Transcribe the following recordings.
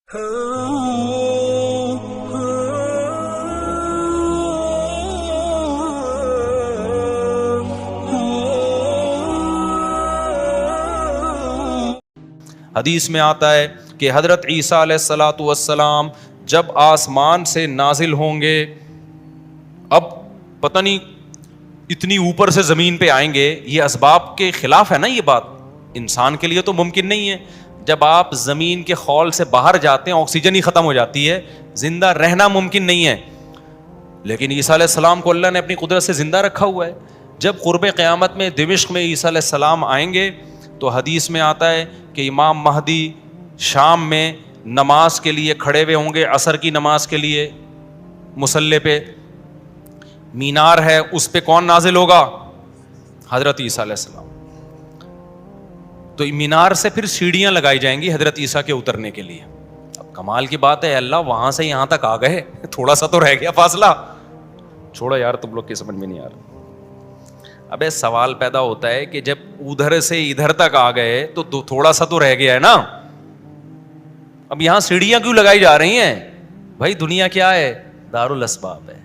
حدیث میں آتا ہے کہ حضرت عیسیٰ علیہ الصلاۃ والسلام جب آسمان سے نازل ہوں گے، اب پتہ نہیں اتنی اوپر سے زمین پہ آئیں گے، یہ اسباب کے خلاف ہے نا، یہ بات انسان کے لیے تو ممکن نہیں ہے۔ جب آپ زمین کے خول سے باہر جاتے ہیں آکسیجن ہی ختم ہو جاتی ہے، زندہ رہنا ممکن نہیں ہے، لیکن عیسیٰ علیہ السلام کو اللہ نے اپنی قدرت سے زندہ رکھا ہوا ہے۔ جب قرب قیامت میں دمشق میں عیسیٰ علیہ السلام آئیں گے تو حدیث میں آتا ہے کہ امام مہدی شام میں نماز کے لیے کھڑے ہوئے ہوں گے، عصر کی نماز کے لیے مصلی پہ، مینار ہے اس پہ کون نازل ہوگا؟ حضرت عیسیٰ علیہ السلام۔ تو مینار سے پھر سیڑھیاں لگائی جائیں گی حضرت عیسیٰ کے اترنے کے لیے۔ اب کمال کی بات ہے، اللہ وہاں سے یہاں تک آ گئے، تھوڑا سا تو رہ گیا فاصلہ، چھوڑو یار تم لوگ کی سمجھ میں نہیں آ رہا۔ ابے سوال پیدا ہوتا ہے کہ جب ادھر سے ادھر تک آ گئے تو تھوڑا سا تو رہ گیا ہے نا، اب یہاں سیڑھیاں کیوں لگائی جا رہی ہیں؟ بھائی دنیا کیا ہے؟ دارالاسباب ہے،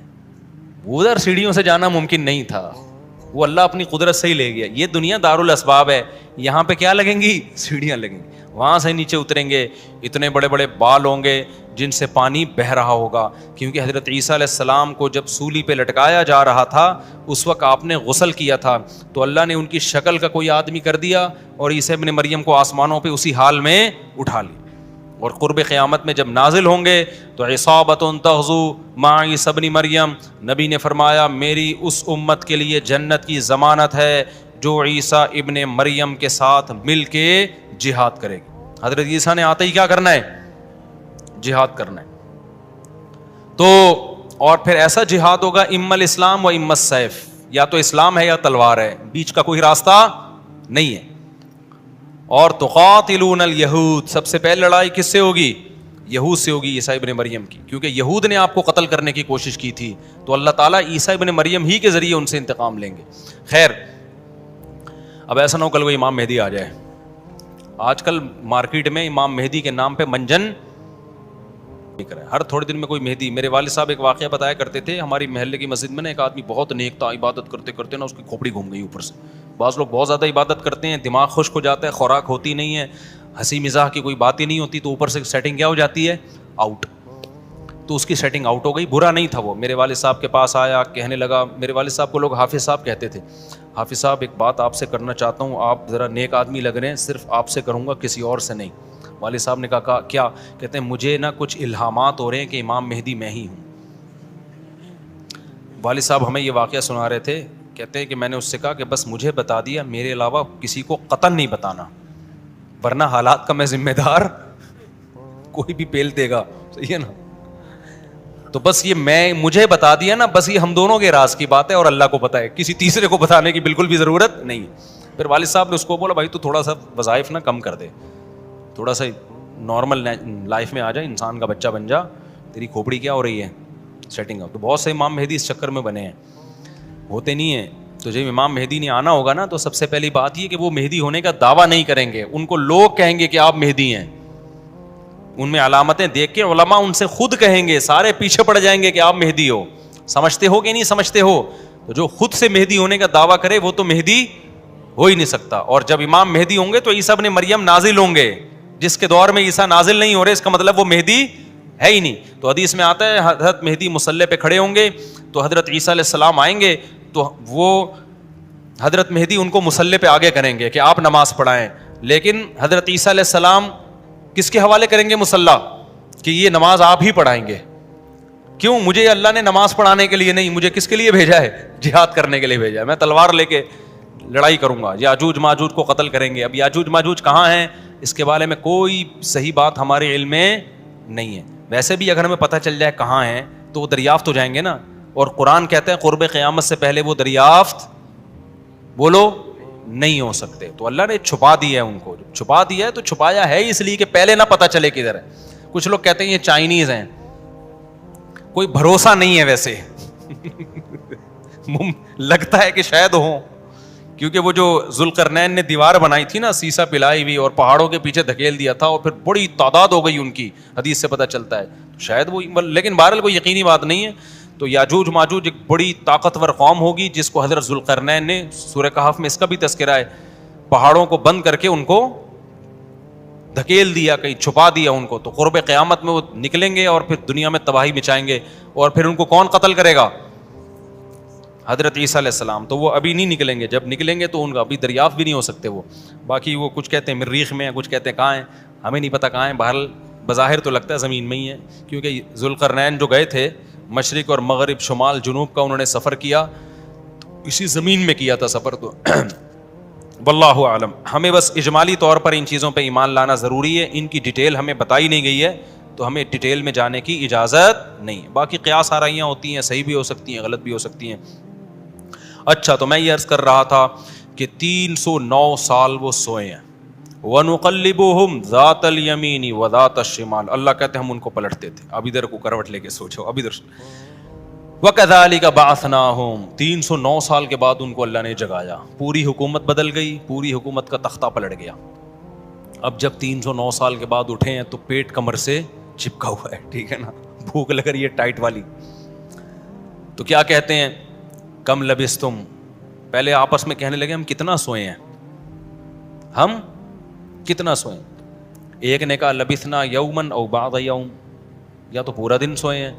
ادھر سیڑھیوں سے جانا ممکن نہیں تھا، وہ اللہ اپنی قدرت سے ہی لے گیا۔ یہ دنیا دارالاسباب ہے، یہاں پہ کیا لگیں گی؟ سیڑھیاں لگیں گی، وہاں سے نیچے اتریں گے، اتنے بڑے بڑے بال ہوں گے جن سے پانی بہہ رہا ہوگا، کیونکہ حضرت عیسیٰ علیہ السلام کو جب سولی پہ لٹکایا جا رہا تھا اس وقت آپ نے غسل کیا تھا، تو اللہ نے ان کی شکل کا کوئی آدمی کر دیا اور عیسیٰ ابن مریم کو آسمانوں پہ اسی حال میں اٹھا لی۔ اور قرب قیامت میں جب نازل ہوں گے تو عصابۃ تغزو مع عیسیٰ ابن مریم، نبی نے فرمایا میری اس امت کے لیے جنت کی ضمانت ہے جو عیسیٰ ابن مریم کے ساتھ مل کے جہاد کرے گی۔ حضرت عیسیٰ نے آتے ہی کیا کرنا ہے؟ جہاد کرنا ہے۔ تو اور پھر ایسا جہاد ہوگا اما الاسلام و اما السیف، یا تو اسلام ہے یا تلوار ہے، بیچ کا کوئی راستہ نہیں ہے۔ اور تقاتلون الیہود، سب سے پہلے لڑائی کس سے ہوگی؟ یہود سے ہوگی، عیسیٰ ابن مریم کی، کیونکہ یہود نے آپ کو قتل کرنے کی کوشش کی تھی، تو اللہ تعالیٰ عیسیٰ ابن مریم ہی کے ذریعے ان سے انتقام لیں گے۔ خیر، اب ایسا نہ ہو کل کوئی امام مہدی آ جائے۔ آج کل مارکیٹ میں امام مہدی کے نام پہ منجن ہر تھوڑے دن میں کوئی مہدی۔ میرے والد صاحب ایک واقعہ بتایا کرتے تھے، ہماری محلے کی مسجد میں نا ایک آدمی بہت نیک تھا، عبادت کرتے کرتے نا اس کی کھوپڑی گھوم گئی اوپر سے۔ بعض لوگ بہت زیادہ عبادت کرتے ہیں، دماغ خشک ہو جاتا ہے، خوراک ہوتی نہیں ہے، ہنسی مزاح کی کوئی بات ہی نہیں ہوتی، تو اوپر سے سیٹنگ کیا ہو جاتی ہے؟ آؤٹ۔ تو اس کی سیٹنگ آؤٹ ہو گئی، برا نہیں تھا وہ، میرے والد صاحب کے پاس آیا، کہنے لگا، میرے والد صاحب کو لوگ حافظ صاحب کہتے تھے، حافظ صاحب ایک بات آپ سے کرنا چاہتا ہوں، آپ ذرا نیک آدمی لگ رہے ہیں، صرف آپ سے کروں گا، کسی اور سے نہیں۔ والد صاحب نے کہا کیا؟ کہتے ہیں مجھے نا کچھ الہامات ہو رہے ہیں کہ امام مہدی میں ہی ہوں۔ والد صاحب ہمیں یہ واقعہ سنا رہے تھے، کہتے ہیں کہ میں نے اس سے کہا کہ بس مجھے بتا دیا، میرے علاوہ کسی کو قطعاً نہیں بتانا، ورنہ حالات کا میں ذمہ دار، کوئی بھی پیل دے گا، صحیح ہے نا؟ تو بس یہ مجھے بتا دیا نا، بس یہ ہم دونوں کے راز کی بات ہے اور اللہ کو پتہ ہے، کسی تیسرے کو بتانے کی بالکل بھی ضرورت نہیں۔ پھر والد صاحب نے اس کو بولا بھائی تو تھوڑا سا وظائف نا کم کر دے، تھوڑا سا نارمل لائف میں آ جائے، انسان کا بچہ بن جا، تیری کھوپڑی کیا ہو رہی ہے سیٹنگ اپ۔ تو بہت سے امام مہدی اس چکر میں بنے ہیں، ہوتے نہیں ہیں۔ تو جب امام مہدی نے آنا ہوگا نا تو سب سے پہلی بات یہ کہ وہ مہدی ہونے کا دعویٰ نہیں کریں گے، ان کو لوگ کہیں گے کہ آپ مہدی ہیں، ان میں علامتیں دیکھ کے علماء ان سے خود کہیں گے، سارے پیچھے پڑ جائیں گے کہ آپ مہدی ہو، سمجھتے ہو کہ نہیں سمجھتے ہو؟ تو جو خود سے مہدی ہونے کا دعویٰ کرے وہ تو مہدی ہو ہی نہیں سکتا۔ اور جب امام مہدی ہوں گے تو عیسیٰ ابن مریم نازل ہوں گے، جس کے دور میں عیسیٰ نازل نہیں ہو رہے اس کا مطلب وہ مہدی ہے ہی نہیں۔ تو حدیث میں آتا ہے حضرت مہدی مصلی پہ کھڑے ہوں گے تو حضرت عیسیٰ علیہ السلام آئیں گے تو وہ حضرت مہدی ان کو مصلی پہ آگے کریں گے کہ آپ نماز پڑھائیں، لیکن حضرت عیسیٰ علیہ السلام کس کے حوالے کریں گے مصلی؟ کہ یہ نماز آپ ہی پڑھائیں گے۔ کیوں؟ مجھے اللہ نے نماز پڑھانے کے لیے نہیں، مجھے کس کے لیے بھیجا ہے؟ جہاد کرنے کے لیے بھیجا ہے، میں تلوار لے کے لڑائی کروں گا، یاجوج ماجوج کو قتل کریں گے۔ اب یاجوج ماجوج کہاں ہیں اس کے بارے میں کوئی صحیح بات ہمارے علم میں نہیں ہے، ویسے بھی اگر ہمیں پتہ چل جائے کہاں ہیں تو وہ دریافت ہو جائیں گے نا، اور قرآن کہتا ہے قرب قیامت سے پہلے وہ دریافت بولو نہیں ہو سکتے۔ تو اللہ نے چھپا دیا ہے ان کو، چھپا دیا ہے تو چھپایا ہے اس لیے کہ پہلے نہ پتہ چلے کدھر ہے۔ کچھ لوگ کہتے ہیں یہ چائنیز ہیں، کوئی بھروسہ نہیں ہے ویسے لگتا ہے کہ شاید ہوں، کیونکہ وہ جو ذوالقرنین نے دیوار بنائی تھی نا سیسا پلائی ہوئی اور پہاڑوں کے پیچھے دھکیل دیا تھا اور پھر بڑی تعداد ہو گئی ان کی, حدیث سے پتہ چلتا ہے شاید وہ, لیکن بہرحال کوئی یقینی بات نہیں ہے. تو یاجوج ماجوج ایک بڑی طاقتور قوم ہوگی جس کو حضرت ذوالقرنین نے, سورہ کہف میں اس کا بھی تذکرہ ہے, پہاڑوں کو بند کر کے ان کو دھکیل دیا, کہیں چھپا دیا ان کو. تو قرب قیامت میں وہ نکلیں گے اور پھر دنیا میں تباہی مچائیں گے, اور پھر ان کو کون قتل کرے گا؟ حضرت عیسیٰ علیہ السلام. تو وہ ابھی نہیں نکلیں گے, جب نکلیں گے تو ان کا ابھی دریافت بھی نہیں ہو سکتے وہ. باقی وہ کچھ کہتے ہیں مریخ میں ہیں, کچھ کہتے ہیں کہاں ہیں, ہمیں نہیں پتہ کہاں ہیں. بہرحال بظاہر تو لگتا ہے زمین میں ہی ہے, کیونکہ ذوالقرنین جو گئے تھے مشرق اور مغرب شمال جنوب کا انہوں نے سفر کیا, اسی زمین میں کیا تھا سفر. تو واللہ اعلم. ہمیں بس اجمالی طور پر ان چیزوں پہ ایمان لانا ضروری ہے. ان کی ڈیٹیل ہمیں بتائی نہیں گئی ہے تو ہمیں ڈیٹیل میں جانے کی اجازت نہیں. باقی قیاس آرائیاں ہوتی ہیں, صحیح بھی ہو سکتی ہیں, غلط بھی ہو سکتی ہیں. اچھا, تو میں یہ عرض کر رہا تھا کہ 309 سال وہ سوئے ہیں. وَنُقَلِّبُهُمْ ذَاتَ الْيَمِينِ وَذَاتَ الشِّمَالِ. اللہ کہتے ہیں ہم ان کو پلٹتے تھے, اب ادھر کو کروٹ لے کے سوچو, اب ادھر. وَكَذَلِكَ بَعَثْنَاهُمْ. 309 سال کے بعد ان کو اللہ نے جگایا, پوری حکومت بدل گئی, پوری حکومت کا تختہ پلٹ گیا. اب جب 309 سال کے بعد اٹھے ہیں تو پیٹ کمر سے چپکا ہوا ہے, ٹھیک ہے نا, بھوک لگ رہی ہے ٹائٹ والی. تو کیا کہتے ہیں, کم لبستم. پہلے آپس میں کہنے لگے ہم کتنا سوئے ہیں, ہم کتنا سوئے. ایک نے کہا لبثنا یومن او بعض یوم, یا تو پورا دن سوئے ہیں,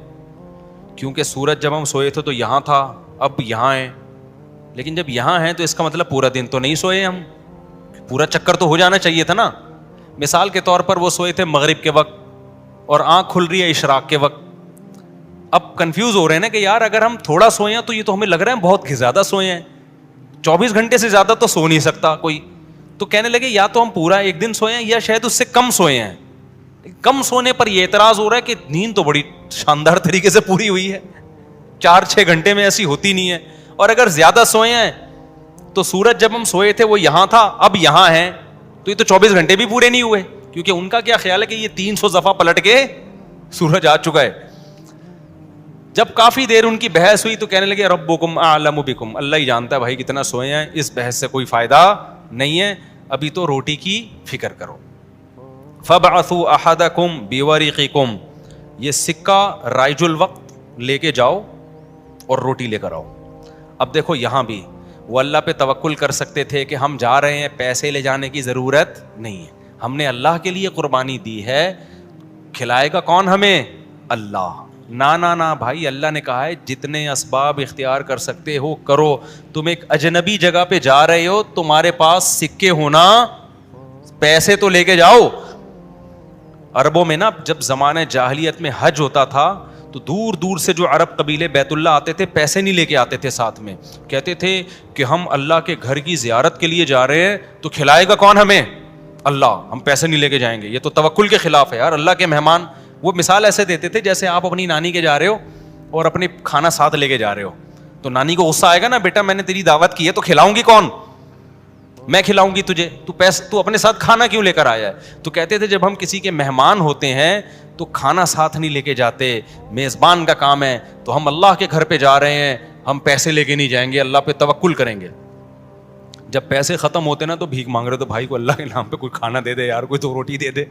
کیونکہ سورج جب ہم سوئے تھے تو یہاں تھا, اب یہاں ہیں. لیکن جب یہاں ہیں تو اس کا مطلب پورا دن تو نہیں سوئے ہم, پورا چکر تو ہو جانا چاہیے تھا نا. مثال کے طور پر وہ سوئے تھے مغرب کے وقت اور آنکھ کھل رہی ہے اشراق کے وقت. اب کنفیوز ہو رہے ہیں نا کہ یار اگر ہم تھوڑا سوئے ہیں تو یہ تو ہمیں لگ رہا ہے بہت زیادہ سوئے ہیں, 24 گھنٹے سے زیادہ تو سو نہیں سکتا کوئی. تو کہنے لگے یا تو ہم پورا ایک دن سوئے ہیں یا شاید اس سے کم سوئے ہیں. کم سونے پر یہ اعتراض ہو رہا ہے کہ نیند تو بڑی شاندار طریقے سے پوری ہوئی ہے, 4-6 گھنٹے میں ایسی ہوتی نہیں ہے. اور اگر زیادہ سوئے ہیں تو سورج جب ہم سوئے تھے وہ یہاں تھا, اب یہاں ہیں, تو یہ تو 24 گھنٹے بھی پورے نہیں ہوئے. کیونکہ ان کا کیا خیال ہے کہ یہ 300 دفعہ پلٹ کے سورج آ چکا ہے. جب کافی دیر ان کی بحث ہوئی تو کہنے لگے ربکم اعلم بکم, اللہ ہی جانتا ہے بھائی کتنا سوئے ہیں, اس بحث سے کوئی فائدہ نہیں ہے, ابھی تو روٹی کی فکر کرو. فبعثوا احدکم بورقکم, یہ سکہ رائج الوقت لے کے جاؤ اور روٹی لے کر آؤ. اب دیکھو یہاں بھی وہ اللہ پہ توکل کر سکتے تھے کہ ہم جا رہے ہیں, پیسے لے جانے کی ضرورت نہیں ہے, ہم نے اللہ کے لیے قربانی دی ہے, کھلائے گا کون ہمیں؟ اللہ. نا بھائی, اللہ نے کہا ہے جتنے اسباب اختیار کر سکتے ہو کرو. تم ایک اجنبی جگہ پہ جا رہے ہو, تمہارے پاس سکے ہونا, پیسے تو لے کے جاؤ. عربوں میں نا جب زمانہ جاہلیت میں حج ہوتا تھا تو دور دور سے جو عرب قبیلے بیت اللہ آتے تھے پیسے نہیں لے کے آتے تھے ساتھ میں, کہتے تھے کہ ہم اللہ کے گھر کی زیارت کے لیے جا رہے ہیں تو کھلائے گا کون ہمیں؟ اللہ, ہم پیسے نہیں لے کے جائیں گے. یہ تو توکل کے خلاف ہے یار. اللہ کے مہمان, وہ مثال ایسے دیتے تھے جیسے آپ اپنی نانی کے جا رہے ہو اور اپنے کھانا ساتھ لے کے جا رہے ہو, تو نانی کو غصہ آئے گا نا, بیٹا میں نے تیری دعوت کی ہے تو کھلاؤں گی کون؟ میں کھلاؤں گی تجھے, تو اپنے ساتھ کھانا کیوں لے کر آیا ہے؟ تو کہتے تھے جب ہم کسی کے مہمان ہوتے ہیں تو کھانا ساتھ نہیں لے کے جاتے, میزبان کا کام ہے, تو ہم اللہ کے گھر پہ جا رہے ہیں, ہم پیسے لے کے نہیں جائیں گے, اللہ پہ توکل کریں گے. جب پیسے ختم ہوتے نا تو بھیک مانگ رہے تو بھائی کو اللہ کے نام پہ کوئی کھانا دے دے یار, کوئی تو روٹی دے دے.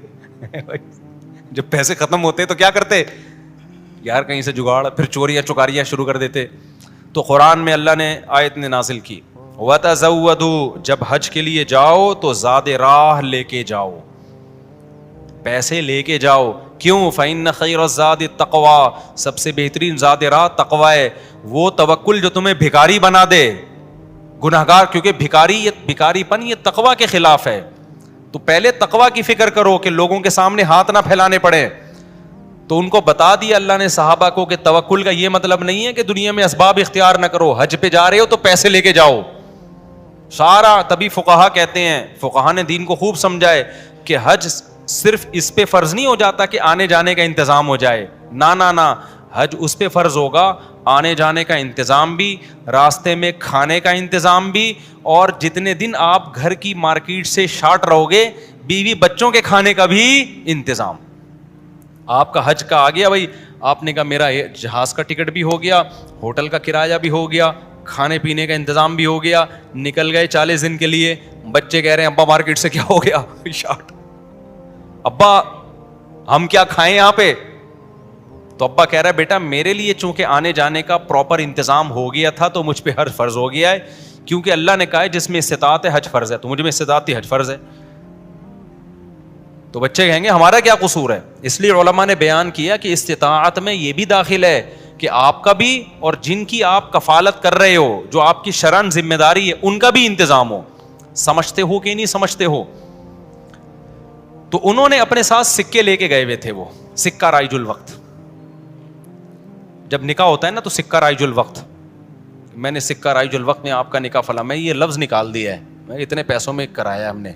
جب پیسے ختم ہوتے تو کیا کرتے یار, کہیں سے جگاڑ, پھر چوریاں چکاریاں شروع کر دیتے. تو قرآن میں اللہ نے آیت نے نازل کی وَتَزَوَّدُوا, جب حج کے لیے جاؤ تو زاد راہ لے کے جاؤ, پیسے لے کے جاؤ. کیوں؟ فَإِنَّ خَيْرَ الزَّادِ التَّقْوَىٰ, سب سے بہترین زاد راہ تقوی ہے. وہ توکل جو تمہیں بھکاری بنا دے, گناہگار, کیونکہ بھکاری پن یہ تقوی کے خلاف ہے. تو پہلے تقوی کی فکر کرو کہ لوگوں کے سامنے ہاتھ نہ پھیلانے پڑے. تو ان کو بتا دیا اللہ نے صحابہ کو کہ توکل کا یہ مطلب نہیں ہے کہ دنیا میں اسباب اختیار نہ کرو, حج پہ جا رہے ہو تو پیسے لے کے جاؤ سارا. تبھی فقہا کہتے ہیں, فقہا نے دین کو خوب سمجھائے کہ حج صرف اس پہ فرض نہیں ہو جاتا کہ آنے جانے کا انتظام ہو جائے, نا, حج اس پہ فرض ہوگا آنے جانے کا انتظام بھی, راستے میں کھانے کا انتظام بھی, اور جتنے دن آپ گھر کی مارکیٹ سے شارٹ رہو گے بیوی بچوں کے کھانے کا بھی انتظام. آپ کا حج کا آ گیا بھائی, آپ نے کہا میرا جہاز کا ٹکٹ بھی ہو گیا, ہوٹل کا کرایہ بھی ہو گیا, کھانے پینے کا انتظام بھی ہو گیا, نکل گئے 40 دن کے لیے. بچے کہہ رہے ہیں ابا مارکیٹ سے کیا ہو گیا, شارٹ, ابا ہم کیا کھائیں یہاں پہ. تو ابا کہہ رہا ہے بیٹا میرے لیے چونکہ آنے جانے کا پراپر انتظام ہو گیا تھا تو مجھ پہ حج فرض ہو گیا ہے, کیونکہ اللہ نے کہا ہے جس میں استطاعت ہے حج فرض ہے, تو مجھ میں استطاعت تھی حج فرض ہے. تو بچے کہیں گے ہمارا کیا قصور ہے. اس لیے علماء نے بیان کیا کہ استطاعت میں یہ بھی داخل ہے کہ آپ کا بھی اور جن کی آپ کفالت کر رہے ہو, جو آپ کی شرعن ذمہ داری ہے, ان کا بھی انتظام ہو. سمجھتے ہو کہ نہیں سمجھتے ہو. تو انہوں نے اپنے ساتھ سکے لے کے گئے ہوئے تھے, وہ سکہ رائج الوقت. جب نکاح ہوتا ہے نا تو سکہ رائج الوقت, میں نے سکہ رائج الوقت میں آپ کا نکاح فلاں, میں یہ لفظ نکال دیا ہے, میں اتنے پیسوں میں کرایا ہم نے,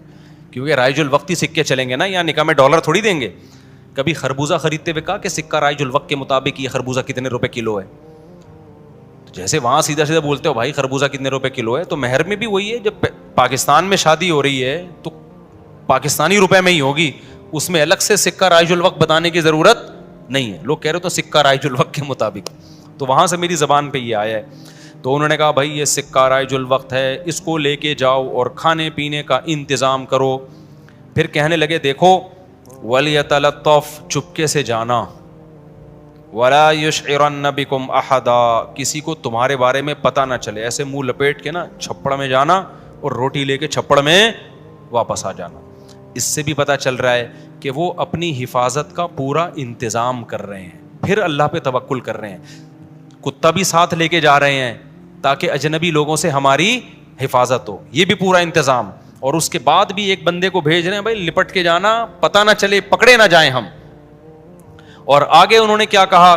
کیونکہ رائج الوقت ہی سکے چلیں گے نا, یہاں نکاح میں ڈالر تھوڑی دیں گے. کبھی خربوزہ خریدتے ہوئے کہا کہ سکہ رائج الوقت کے مطابق یہ خربوزہ کتنے روپے کلو ہے. جیسے وہاں سیدھا سیدھا بولتے ہو بھائی خربوزہ کتنے روپے کلو ہے, تو مہر میں بھی وہی ہے. جب پاکستان میں شادی ہو رہی ہے تو پاکستانی روپے میں ہی ہوگی, اس میں الگ سے سکہ رائج الوقت بتانے کی ضرورت نہیں ہے. لوگ کہہ رہے تو سکہ رائج الوقت کے مطابق, تو وہاں سے میری زبان پہ یہ آیا ہے. تو انہوں نے کہا بھائی یہ سکہ رائج الوقت ہے, اس کو لے کے جاؤ اور کھانے پینے کا انتظام کرو. پھر کہنے لگے دیکھو وَلْيَتَلَطَّفْ, چپکے سے جانا, وَلَا يُشْعِرَنَّ بِكُمْ أَحَدًا, کسی کو تمہارے بارے میں پتہ نہ چلے. ایسے منہ لپیٹ کے نا چھپڑ میں جانا اور روٹی لے کے چھپڑ میں واپس آ جانا. اس سے بھی پتہ چل رہا ہے کہ وہ اپنی حفاظت کا پورا انتظام کر رہے ہیں, پھر اللہ پہ توکل کر رہے ہیں. کتا بھی ساتھ لے کے جا رہے ہیں تاکہ اجنبی لوگوں سے ہماری حفاظت ہو, یہ بھی پورا انتظام. اور اس کے بعد بھی ایک بندے کو بھیج رہے ہیں بھائی لپٹ کے جانا, پتہ نہ چلے, پکڑے نہ جائیں ہم. اور آگے انہوں نے کیا کہا,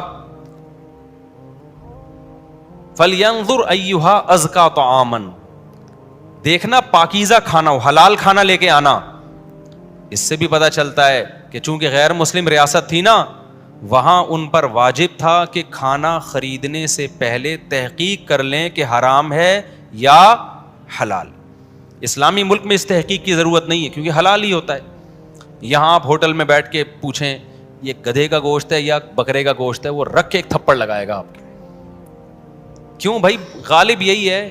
فَلْيَنظُرْ أَيُّهَا أَزْكَىٰ طَعَامًا, دیکھنا پاکیزہ کھانا ہو, حلال کھانا لے کے آنا. اس سے بھی پتہ چلتا ہے کہ چونکہ غیر مسلم ریاست تھی نا, وہاں ان پر واجب تھا کہ کھانا خریدنے سے پہلے تحقیق کر لیں کہ حرام ہے یا حلال. اسلامی ملک میں اس تحقیق کی ضرورت نہیں ہے کیونکہ حلال ہی ہوتا ہے. یہاں آپ ہوٹل میں بیٹھ کے پوچھیں یہ گدھے کا گوشت ہے یا بکرے کا گوشت ہے, وہ رکھ کے ایک تھپڑ لگائے گا آپ کے. کیوں بھائی, غالب یہی ہے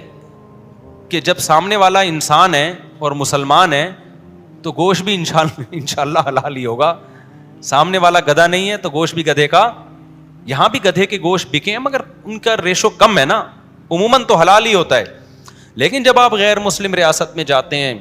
کہ جب سامنے والا انسان ہے اور مسلمان ہے تو گوشت بھی انشاءاللہ حلال ہی ہوگا. سامنے والا گدھا نہیں ہے تو گوشت بھی گدھے کا. یہاں بھی گدھے کے گوشت بکے ہیں مگر ان کا ریشو کم ہے نا, عموماً تو حلال ہی ہوتا ہے. لیکن جب آپ غیر مسلم ریاست میں جاتے ہیں,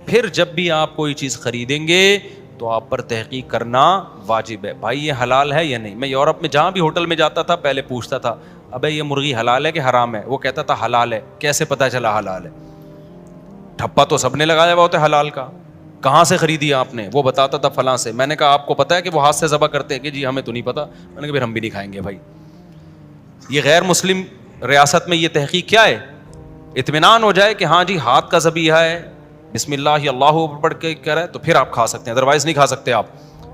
پھر جب بھی آپ کوئی چیز خریدیں گے تو آپ پر تحقیق کرنا واجب ہے, بھائی یہ حلال ہے یا نہیں. میں یورپ میں جہاں بھی ہوٹل میں جاتا تھا پہلے پوچھتا تھا ابے یہ مرغی حلال ہے کہ حرام ہے, وہ کہتا تھا حلال ہے. کیسے پتا چلا حلال ہے؟ ٹھپا تو سب نے لگایا ہوا ہوتا ہے حلال کا. کہاں سے خریدی آپ نے؟ وہ بتاتا تھا فلاں سے. میں نے کہا آپ کو پتا ہے کہ وہ ہاتھ سے ذبح کرتے ہیں؟ کہ جی ہمیں تو نہیں پتا. میں نے کہا پھر ہم بھی نہیں کھائیں گے بھائی. یہ غیر مسلم ریاست میں یہ تحقیق کیا ہے؟ اطمینان ہو جائے کہ ہاں جی ہاتھ کا ذبیحہ ہے, بسم اللہ اللہ پڑھ کے کرے تو پھر آپ کھا سکتے ہیں, ادروائز نہیں کھا سکتے آپ.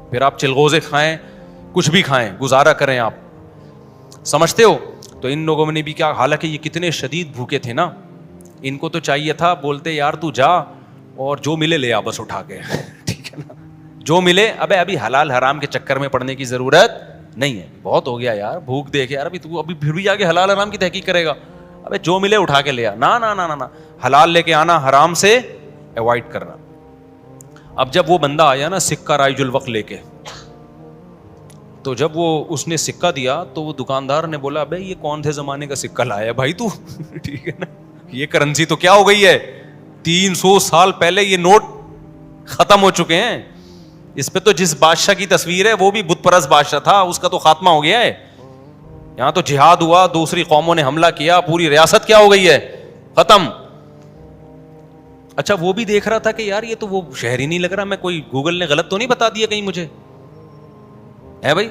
پھر آپ چلغوزے کھائیں, کچھ بھی کھائیں, گزارا کریں آپ. سمجھتے ہو؟ تو ان لوگوں نے بھی کیا, حالانکہ یہ کتنے شدید بھوکے تھے نا, ان کو تو چاہیے تھا بولتے یار تو جا اور جو ملے لے آ بس اٹھا کے, ٹھیک ہے نا, جو ملے. ابھی حلال حرام کے چکر میں پڑنے کی ضرورت نہیں ہے, بہت ہو گیا یار, بھوک دیکھ یار, ابھی تو ابھی پھر بھی جا کے حلال حرام کی تحقیق کرے گا. ابے جو ملے اٹھا کے لے آ, نا نا نا نا, حلال لے کے آنا, حرام سے اوائڈ کرنا. اب جب وہ بندہ آیا نا سکہ رائج الوقت لے کے, تو جب وہ اس نے سکہ دیا تو وہ دکاندار نے بولا ابے یہ کون سے زمانے کا سکہ لایا بھائی تو, ٹھیک ہے نا, یہ کرنسی تو کیا ہو گئی ہے, 300 سال پہلے یہ نوٹ ختم ہو چکے ہیں. اس پہ تو جس بادشاہ کی تصویر ہے وہ بھی بت پرست بادشاہ تھا, اس کا تو خاتمہ ہو گیا ہے. یہاں تو جہاد ہوا, دوسری قوموں نے حملہ کیا, پوری ریاست کیا ہو گئی ہے, ختم. اچھا وہ بھی دیکھ رہا تھا کہ یار یہ تو وہ شہر ہی نہیں لگ رہا, میں کوئی گوگل نے غلط تو نہیں بتا دیا کہیں مجھے, ہے بھائی.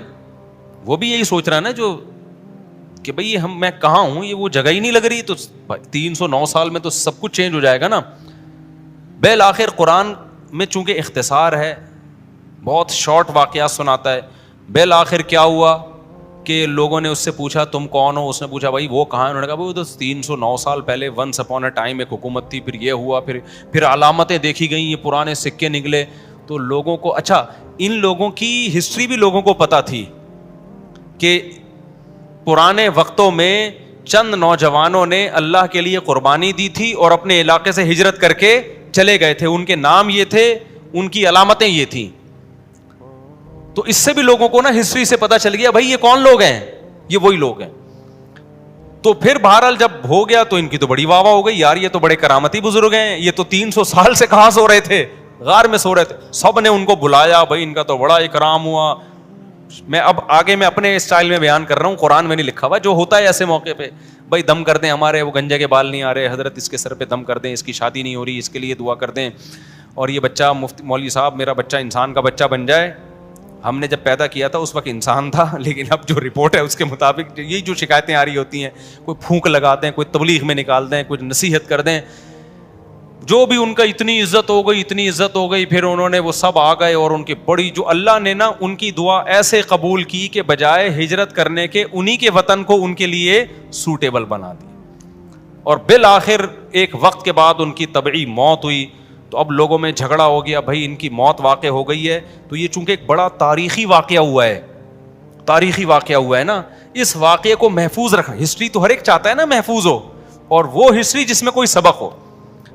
وہ بھی یہی سوچ رہا نا جو کہ بھائی میں کہاں ہوں, یہ وہ جگہ ہی نہیں لگ رہی. تو 309 سال میں تو سب کچھ چینج ہو جائے گا نا. بالآخر قرآن میں چونکہ اختصار ہے, بہت شارٹ واقعات سناتا ہے. بالآخر کیا ہوا کہ لوگوں نے اس سے پوچھا تم کون ہو, اس نے پوچھا بھائی وہ کہاں ہے, انہوں نے کہا وہ تو 309 سال پہلے ونس اپون اے ٹائم ایک حکومت تھی, پھر یہ ہوا, پھر علامتیں دیکھی گئیں, یہ پرانے سکے نکلے. تو لوگوں کو, اچھا ان لوگوں کی ہسٹری بھی لوگوں کو پتہ تھی کہ پرانے وقتوں میں چند نوجوانوں نے اللہ کے لیے قربانی دی تھی اور اپنے علاقے سے ہجرت کر کے چلے گئے تھے. ان کے نام یہ تھے, ان کی علامتیں یہ تھیں. تو اس سے بھی لوگوں کو نا ہسٹری سے پتا چل گیا بھائی یہ کون لوگ ہیں, یہ وہی لوگ ہیں. تو پھر بہرحال جب ہو گیا تو ان کی تو بڑی واہ واہ ہو گئی, یار یہ تو بڑے کرامتی بزرگ ہیں, یہ تو 300 سال سے کہاں سو رہے تھے, غار میں سو رہے تھے. سب نے ان کو بلایا, بھائی ان کا تو بڑا اکرام ہوا. میں اب آگے میں اپنے اسٹائل میں بیان کر رہا ہوں, قرآن میں نہیں لکھا ہوا, جو ہوتا ہے ایسے موقع پہ. بھائی دم کر دیں, ہمارے وہ گنجے کے بال نہیں آ رہے, حضرت اس کے سر پہ دم کر دیں, اس کی شادی نہیں ہو رہی, اس کے لیے دعا کر دیں, اور یہ بچہ مولوی صاحب میرا بچہ انسان کا بچہ بن جائے. ہم نے جب پیدا کیا تھا اس وقت انسان تھا, لیکن اب جو رپورٹ ہے اس کے مطابق یہی جو شکایتیں آ رہی ہوتی ہیں, کوئی پھونک لگا دیں, کوئی تبلیغ میں نکال دیں, کوئی نصیحت کر دیں, جو بھی ان کا اتنی عزت ہو گئی, اتنی عزت ہو گئی. پھر انہوں نے وہ سب آ گئے اور ان کی بڑی جو اللہ نے نا ان کی دعا ایسے قبول کی کہ بجائے ہجرت کرنے کے انہی کے وطن کو ان کے لیے سوٹیبل بنا دی. اور بالآخر ایک وقت کے بعد ان کی طبعی موت ہوئی. تو اب لوگوں میں جھگڑا ہو گیا, بھائی ان کی موت واقع ہو گئی ہے, تو یہ چونکہ ایک بڑا تاریخی واقعہ ہوا ہے, تاریخی واقعہ ہوا ہے نا, اس واقعے کو محفوظ رکھنا. ہسٹری تو ہر ایک چاہتا ہے نا محفوظ ہو, اور وہ ہسٹری جس میں کوئی سبق ہو.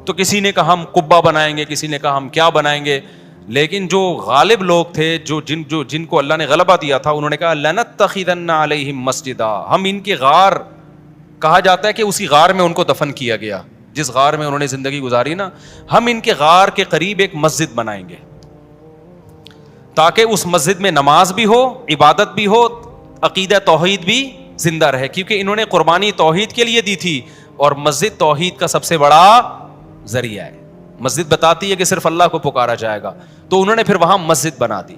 تو کسی نے کہا ہم قبہ بنائیں گے, کسی نے کہا ہم کیا بنائیں گے, لیکن جو غالب لوگ تھے, جن کو اللہ نے غلبہ دیا تھا, انہوں نے کہا لنتخذن علیہم مسجدا, ہم ان کے غار, کہا جاتا ہے کہ اسی غار میں ان کو دفن کیا گیا, جس غار میں انہوں نے زندگی گزاری نا, ہم ان کے غار کے قریب ایک مسجد بنائیں گے تاکہ اس مسجد میں نماز بھی ہو, عبادت بھی ہو, عقیدہ توحید بھی زندہ رہے. کیونکہ انہوں نے قربانی توحید کے لیے دی تھی, اور مسجد توحید کا سب سے بڑا ذریعہ ہے. مسجد بتاتی ہے کہ صرف اللہ کو پکارا جائے گا, تو انہوں نے پھر وہاں مسجد بنا دی.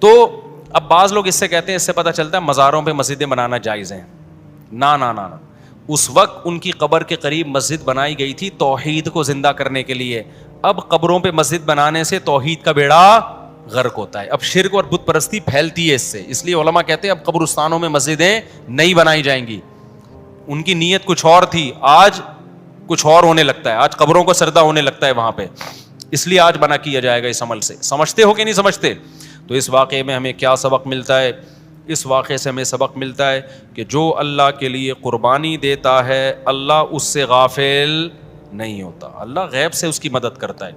تو اب بعض لوگ اس سے کہتے ہیں, اس سے پتہ چلتا ہے مزاروں پہ مسجدیں بنانا جائز ہیں. نا نا نا نا, اس وقت ان کی قبر کے قریب مسجد بنائی گئی تھی توحید کو زندہ کرنے کے لیے. اب قبروں پہ مسجد بنانے سے توحید کا بیڑا غرق ہوتا ہے. اب شرک اور بت پرستی پھیلتی ہے اس سے, اس لیے علماء کہتے ہیں اب قبرستانوں میں مسجدیں نہیں بنائی جائیں گی. ان کی نیت کچھ اور تھی, آج کچھ اور ہونے لگتا ہے, آج قبروں کو سردہ ہونے لگتا ہے وہاں پہ, اس لیے آج بنا کیا جائے گا اس عمل سے. سمجھتے ہو کہ نہیں سمجھتے؟ تو اس واقعے میں ہمیں کیا سبق ملتا ہے؟ اس واقعے سے ہمیں سبق ملتا ہے کہ جو اللہ کے لیے قربانی دیتا ہے اللہ اس سے غافل نہیں ہوتا, اللہ غیب سے اس کی مدد کرتا ہے.